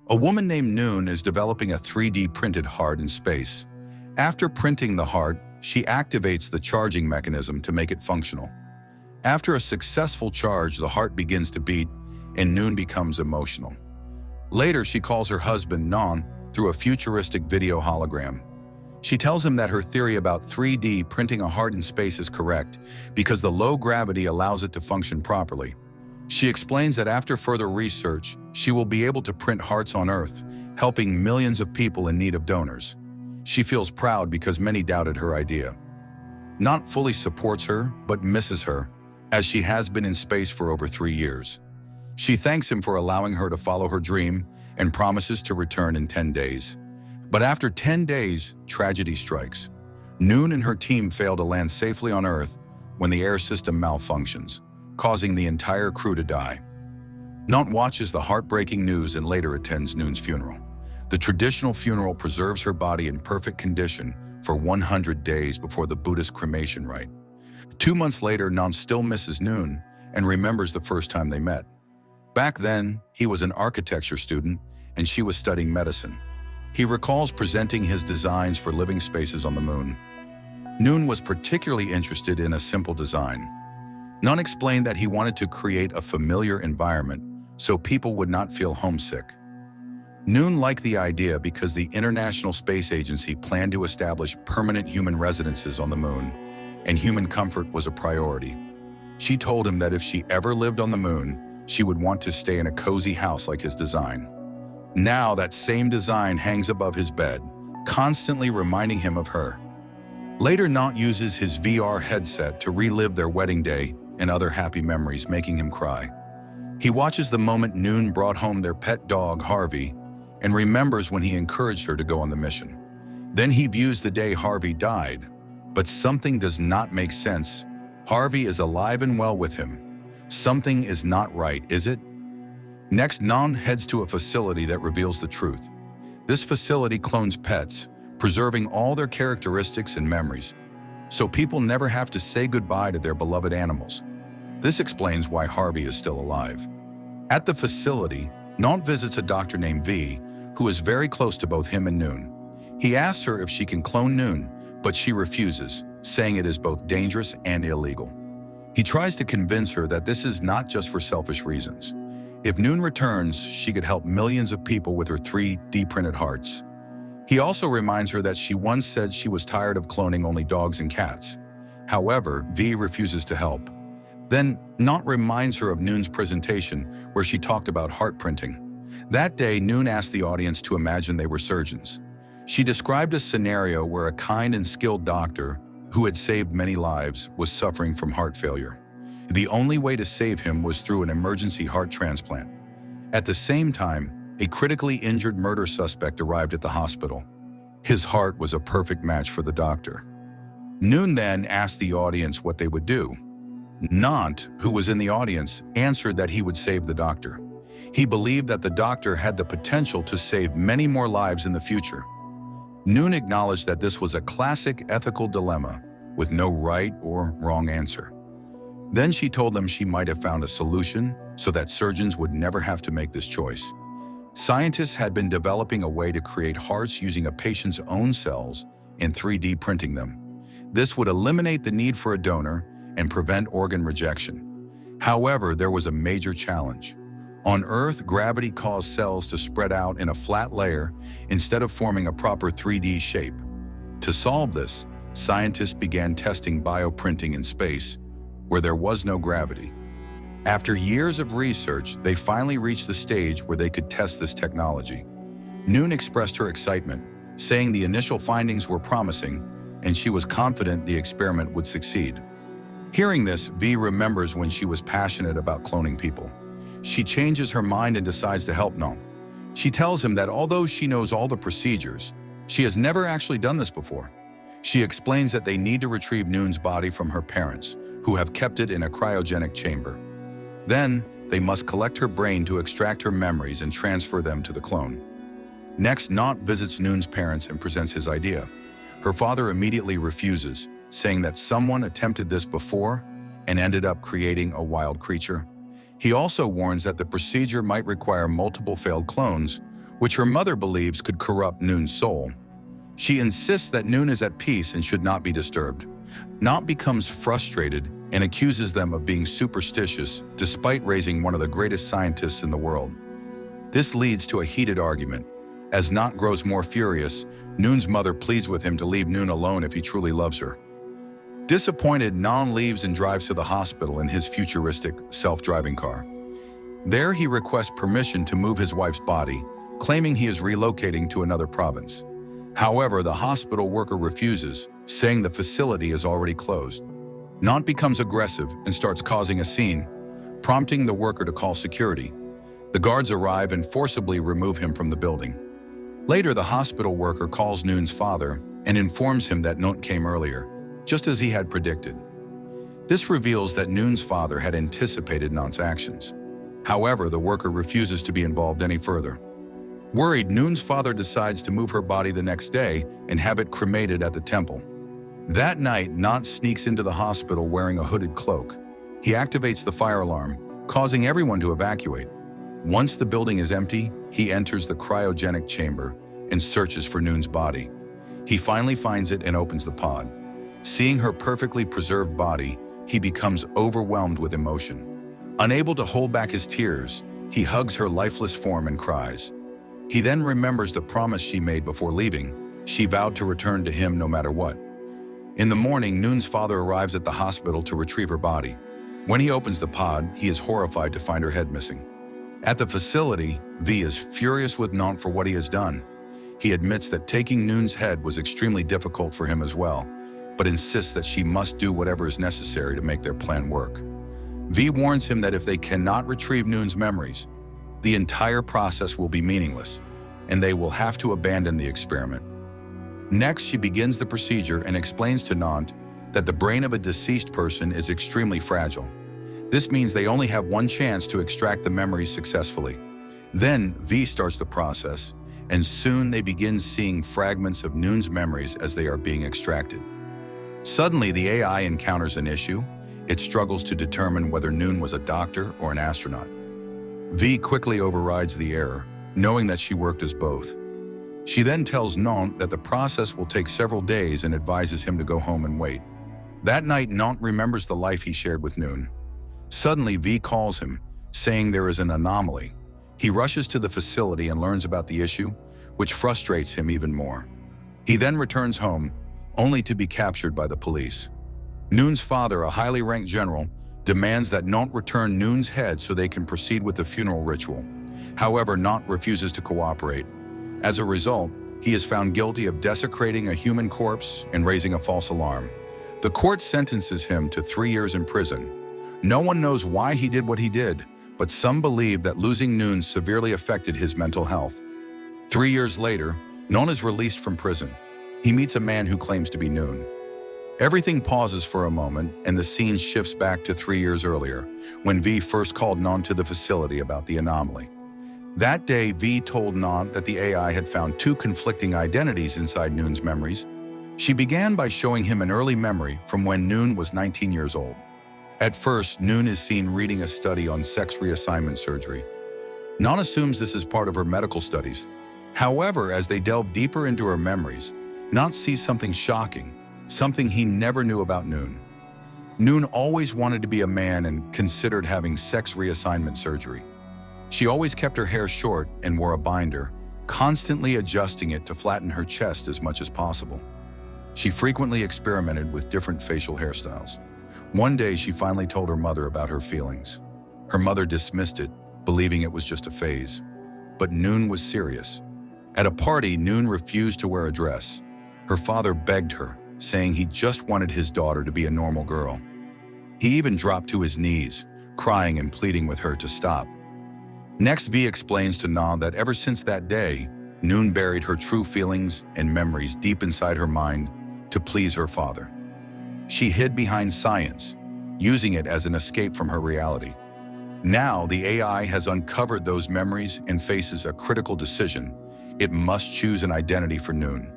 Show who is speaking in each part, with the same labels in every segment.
Speaker 1: A woman named Noon is developing a 3D printed heart in space. After printing the heart, she activates the charging mechanism to make it functional. After a successful charge, the heart begins to beat, and Noon becomes emotional. Later, she calls her husband, Non, through a futuristic video hologram. She tells him that her theory about 3D printing a heart in space is correct because the low gravity allows it to function properly. She explains that after further research, she will be able to print hearts on Earth, helping millions of people in need of donors. She feels proud because many doubted her idea. Not fully supports her, but misses her, as she has been in space for over 3 years. She thanks him for allowing her to follow her dream and promises to return in 10 days. But after 10 days, tragedy strikes. Noon and her team fail to land safely on Earth when the air system malfunctions, causing the entire crew to die. Nant watches the heartbreaking news and later attends Noon's funeral. The traditional funeral preserves her body in perfect condition for 100 days before the Buddhist cremation rite. 2 months later, Nant still misses Noon and remembers the first time they met. Back then, he was an architecture student and she was studying medicine. He recalls presenting his designs for living spaces on the moon. Noon was particularly interested in a simple design. Nant explained that he wanted to create a familiar environment so people would not feel homesick. Noon liked the idea because the International Space Agency planned to establish permanent human residences on the moon, and human comfort was a priority. She told him that if she ever lived on the moon, she would want to stay in a cozy house like his design. Now that same design hangs above his bed, constantly reminding him of her. Later, Nant uses his VR headset to relive their wedding day and other happy memories, making him cry. He watches the moment Noon brought home their pet dog, Harvey, and remembers when he encouraged her to go on the mission. Then he views the day Harvey died, but something does not make sense. Harvey is alive and well with him. Something is not right, is it? Next, Nant heads to a facility that reveals the truth. This facility clones pets, preserving all their characteristics and memories, so people never have to say goodbye to their beloved animals. This explains why Harvey is still alive. At the facility, Nant visits a doctor named V, who is very close to both him and Noon. He asks her if she can clone Noon, but she refuses, saying it is both dangerous and illegal. He tries to convince her that this is not just for selfish reasons. If Noon returns, she could help millions of people with her 3D printed hearts. He also reminds her that she once said she was tired of cloning only dogs and cats. However, V refuses to help. Then, Nant reminds her of Noon's presentation where she talked about heart printing. That day, Noon asked the audience to imagine they were surgeons. She described a scenario where a kind and skilled doctor, who had saved many lives, was suffering from heart failure. The only way to save him was through an emergency heart transplant. At the same time, a critically injured murder suspect arrived at the hospital. His heart was a perfect match for the doctor. Noon then asked the audience what they would do. Nant, who was in the audience, answered that he would save the doctor. He believed that the doctor had the potential to save many more lives in the future. Noon acknowledged that this was a classic ethical dilemma with no right or wrong answer. Then she told them she might have found a solution so that surgeons would never have to make this choice. Scientists had been developing a way to create hearts using a patient's own cells and 3D printing them. This would eliminate the need for a donor and prevent organ rejection. However, there was a major challenge. On Earth, gravity caused cells to spread out in a flat layer instead of forming a proper 3D shape. To solve this, scientists began testing bioprinting in space, where there was no gravity. After years of research, they finally reached the stage where they could test this technology. Noon expressed her excitement, saying the initial findings were promising, and she was confident the experiment would succeed. Hearing this, V remembers when she was passionate about cloning people. She changes her mind and decides to help Nant. She tells him that although she knows all the procedures, she has never actually done this before. She explains that they need to retrieve Noon's body from her parents, who have kept it in a cryogenic chamber. Then, they must collect her brain to extract her memories and transfer them to the clone. Next, Nant visits Noon's parents and presents his idea. Her father immediately refuses, saying that someone attempted this before and ended up creating a wild creature. He also warns that the procedure might require multiple failed clones, which her mother believes could corrupt Noon's soul. She insists that Noon is at peace and should not be disturbed. Noon becomes frustrated and accuses them of being superstitious despite raising one of the greatest scientists in the world. This leads to a heated argument. As Noon grows more furious, Noon's mother pleads with him to leave Noon alone if he truly loves her. Disappointed, Noon leaves and drives to the hospital in his futuristic, self-driving car. There he requests permission to move his wife's body, claiming he is relocating to another province. However, the hospital worker refuses, saying the facility is already closed. Noon becomes aggressive and starts causing a scene, prompting the worker to call security. The guards arrive and forcibly remove him from the building. Later, the hospital worker calls Noon's father and informs him that Noon came earlier, just as he had predicted. This reveals that Noon's father had anticipated Noon's actions. However, the worker refuses to be involved any further. Worried, Noon's father decides to move her body the next day and have it cremated at the temple. That night, Noon sneaks into the hospital wearing a hooded cloak. He activates the fire alarm, causing everyone to evacuate. Once the building is empty, he enters the cryogenic chamber and searches for Noon's body. He finally finds it and opens the pod. Seeing her perfectly preserved body, he becomes overwhelmed with emotion. Unable to hold back his tears, he hugs her lifeless form and cries. He then remembers the promise she made before leaving. She vowed to return to him no matter what. In the morning, Noon's father arrives at the hospital to retrieve her body. When he opens the pod, he is horrified to find her head missing. At the facility, V is furious with Noon for what he has done. He admits that taking Noon's head was extremely difficult for him as well, but insists that she must do whatever is necessary to make their plan work. V warns him that if they cannot retrieve Noon's memories, the entire process will be meaningless, and they will have to abandon the experiment. Next, she begins the procedure and explains to Noon that the brain of a deceased person is extremely fragile. This means they only have one chance to extract the memories successfully. Then, V starts the process, and soon they begin seeing fragments of Noon's memories as they are being extracted. Suddenly, the AI encounters an issue. It struggles to determine whether Noon was a doctor or an astronaut. V quickly overrides the error, knowing that she worked as both. She then tells Noon that the process will take several days and advises him to go home and wait. That night, Noon remembers the life he shared with Noon. Suddenly, V calls him, saying there is an anomaly. He rushes to the facility and learns about the issue, which frustrates him even more. He then returns home, only to be captured by the police. Noon's father, a highly ranked general, demands that Noon return Noon's head so they can proceed with the funeral ritual. However, Noon refuses to cooperate. As a result, he is found guilty of desecrating a human corpse and raising a false alarm. The court sentences him to 3 years in prison. No one knows why he did what he did, but some believe that losing Noon severely affected his mental health. 3 years later, Noon is released from prison. He meets a man who claims to be Noon. Everything pauses for a moment, and the scene shifts back to 3 years earlier, when V first called Noon to the facility about the anomaly. That day, V told Noon that the AI had found 2 conflicting identities inside Noon's memories. She began by showing him an early memory from when Noon was 19 years old. At first, Noon is seen reading a study on sex reassignment surgery. Noon assumes this is part of her medical studies. However, as they delve deeper into her memories, Noon sees something shocking, something he never knew about Noon. Noon always wanted to be a man and considered having sex reassignment surgery. She always kept her hair short and wore a binder, constantly adjusting it to flatten her chest as much as possible. She frequently experimented with different facial hairstyles. One day, she finally told her mother about her feelings. Her mother dismissed it, believing it was just a phase. But Noon was serious. At a party, Noon refused to wear a dress. Her father begged her, saying he just wanted his daughter to be a normal girl. He even dropped to his knees, crying and pleading with her to stop. Next, V explains to Noon that ever since that day, Noon buried her true feelings and memories deep inside her mind to please her father. She hid behind science, using it as an escape from her reality. Now, the AI has uncovered those memories and faces a critical decision. It must choose an identity for Noon,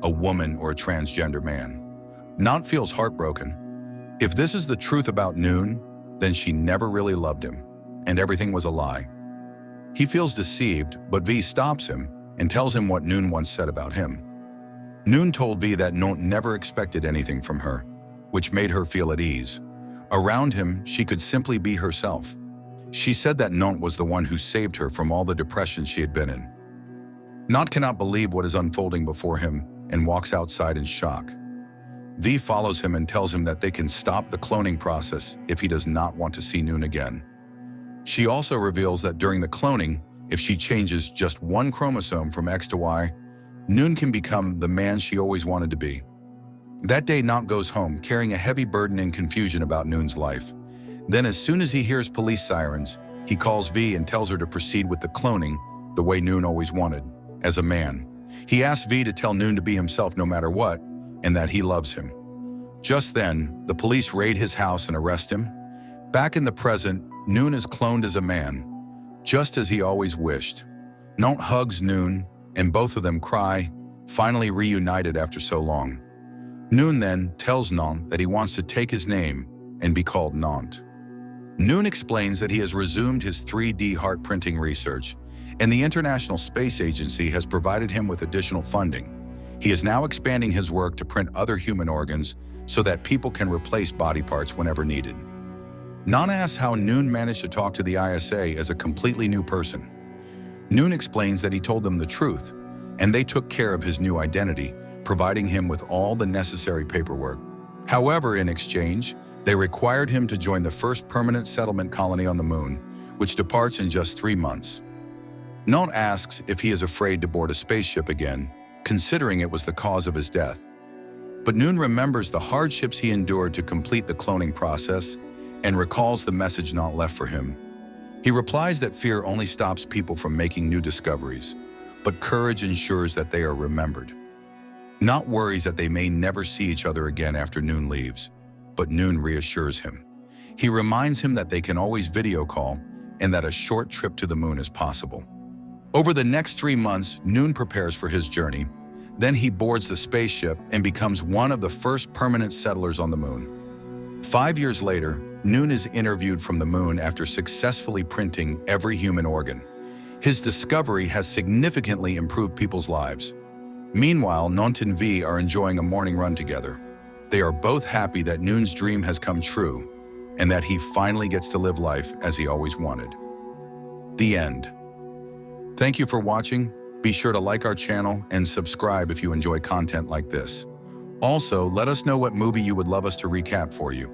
Speaker 1: a woman or a transgender man. Noon feels heartbroken. If this is the truth about Noon, then she never really loved him, and everything was a lie. He feels deceived, but V stops him and tells him what Noon once said about him. Noon told V that Nont never expected anything from her, which made her feel at ease. Around him, she could simply be herself. She said that Nont was the one who saved her from all the depression she had been in. Nont cannot believe what is unfolding before him and walks outside in shock. V follows him and tells him that they can stop the cloning process if he does not want to see Noon again. She also reveals that during the cloning, if she changes just one chromosome from X to Y, Noon can become the man she always wanted to be. That day, Nont goes home carrying a heavy burden and confusion about Noon's life. Then as soon as he hears police sirens, he calls V and tells her to proceed with the cloning the way Noon always wanted, as a man. He asks V to tell Noon to be himself no matter what, and that he loves him. Just then, the police raid his house and arrest him. Back in the present, Noon is cloned as a man, just as he always wished. Nont hugs Noon, and both of them cry, finally reunited after so long. Noon then tells Nont that he wants to take his name and be called Nont. Noon explains that he has resumed his 3D heart printing research, and the International Space Agency has provided him with additional funding. He is now expanding his work to print other human organs so that people can replace body parts whenever needed. Nont asks how Noon managed to talk to the ISA as a completely new person. Noon explains that he told them the truth, and they took care of his new identity, providing him with all the necessary paperwork. However, in exchange, they required him to join the first permanent settlement colony on the moon, which departs in just 3 months. Nont asks if he is afraid to board a spaceship again, considering it was the cause of his death. But Noon remembers the hardships he endured to complete the cloning process and recalls the message Nont left for him. He replies that fear only stops people from making new discoveries, but courage ensures that they are remembered. Nont worries that they may never see each other again after Noon leaves, but Noon reassures him. He reminds him that they can always video call and that a short trip to the moon is possible. Over the next 3 months, Noon prepares for his journey. Then he boards the spaceship and becomes one of the first permanent settlers on the moon. 5 years later, Noon is interviewed from the moon after successfully printing every human organ. His discovery has significantly improved people's lives. Meanwhile, Nont and V are enjoying a morning run together. They are both happy that Noon's dream has come true and that he finally gets to live life as he always wanted. The end. Thank you for watching. Be sure to like our channel and subscribe if you enjoy content like this. Also, let us know what movie you would love us to recap for you.